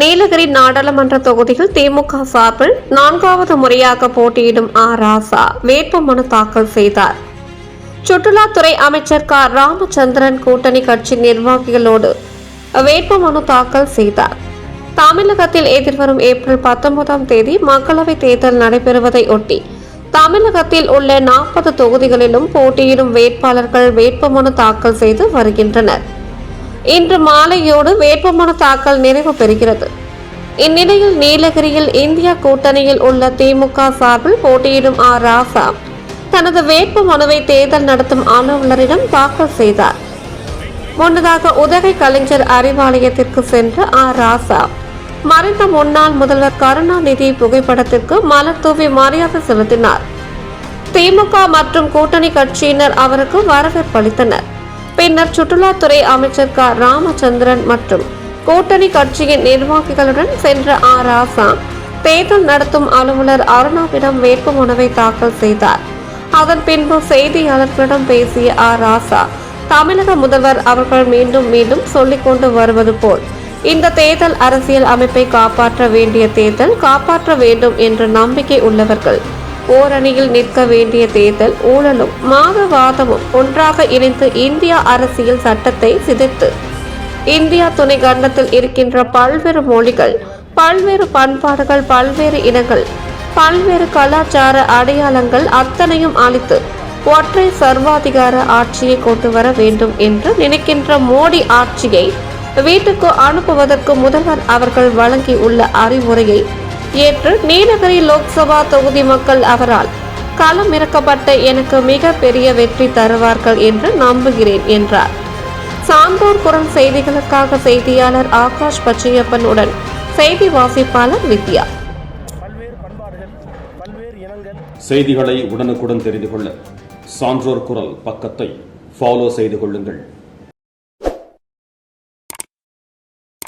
நீலகிரி நாடாளுமன்ற தொகுதியில் திமுக சார்பில் 4வது முறையாக போட்டியிடும் ராசா வேட்புமனு தாக்கல் செய்தார். சுற்றுலாத்துறை அமைச்சர் ராமச்சந்திரன் கூட்டணி கட்சி நிர்வாகிகளோடு வேட்புமனு தாக்கல் செய்தார். தமிழகத்தில் எதிர்வரும் ஏப்ரல் 19ஆம் தேதி மக்களவைத் தேர்தல் நடைபெறுவதை ஒட்டி தமிழகத்தில் உள்ள 40 தொகுதிகளிலும் போட்டியிடும் வேட்பாளர்கள் வேட்புமனு தாக்கல் செய்து வருகின்றனர். இன்று மாலையோடு வேட்புமனு தாக்கல் நிறைவு பெறுகிறது. இந்நிலையில் நீலகிரியில் இந்தியா கூட்டணியில் உள்ள திமுக சார்பில் போட்டியிடும் ராசா தனது வேட்பு மனுவை தேர்தல் நடத்தும் அலுவலரிடம் தாக்கல் செய்தார். முன்னதாக உதகை கலைஞர் அறிவாலயத்திற்கு சென்ற ராசா மறைந்த முன்னாள் முதல்வர் கருணாநிதி புகைப்படத்திற்கு மலர் தூவி மரியாதை செலுத்தினார். திமுக மற்றும் கூட்டணி கட்சியினர் அவருக்கு வரவேற்பளித்தனர். பின்னர் சுற்றுலாத்துறை அமைச்சர் ராமச்சந்திரன் மற்றும் கூட்டணி கட்சியின் நிர்வாகிகளுடன் சென்ற ராசா தேர்தல் நடத்தும் அலுவலர் அருணாவிடம் வேட்புமனுவை தாக்கல் செய்தார். அதன் பின்பு செய்தியாளர்களிடம் பேசிய ராசா தமிழக முதல்வர் அவர்கள் மீண்டும் மீண்டும் சொல்லிக் கொண்டு வருவது போல் இந்த தேர்தல் அரசியல் அமைப்பை காப்பாற்ற வேண்டிய தேர்தல் காப்பாற்ற வேண்டும் என்ற நம்பிக்கை உள்ளவர்கள் ஓரணியில் நிற்க வேண்டிய தேர்தல் ஊழலும் மாதவாதமும் ஒன்றாக இணைந்து இந்தியா அரசியல் சட்டத்தை சிதைத்து இந்தியா துணை கண்டத்தில் இருக்கின்ற பல்வேறு மொழிகள், பல்வேறு பண்பாடுகள், பல்வேறு இனங்கள், பல்வேறு கலாச்சார அடையாளங்கள் அத்தனையும் அழித்து ஒற்றை சர்வாதிகார ஆட்சியை கொண்டு வர வேண்டும் என்று நினைக்கின்ற மோடி ஆட்சியை வீட்டுக்கு அனுப்புவதற்கு முதல்வர் அவர்கள் வழங்கியுள்ள அறிவுரையை ஏற்று நீலகிரி லோக்சபா தொகுதி மக்கள் அவரால் களமிறக்கப்பட்ட எனக்கு மிக பெரிய வெற்றி தருவார்கள் என்று நம்புகிறேன் என்றார். சான்றோர் குரல் செய்திகளுக்காக செய்தியாளர் ஆகாஷ் பச்சையப்பனுடன் செய்தி வாசிப்பாளர் வித்யா. செய்திகளை உடனுக்குடன் தெரிந்து கொள்ள சான்றோர் குரல் பக்கத்தை ஃபாலோ செய்து கொள்ளுங்கள்.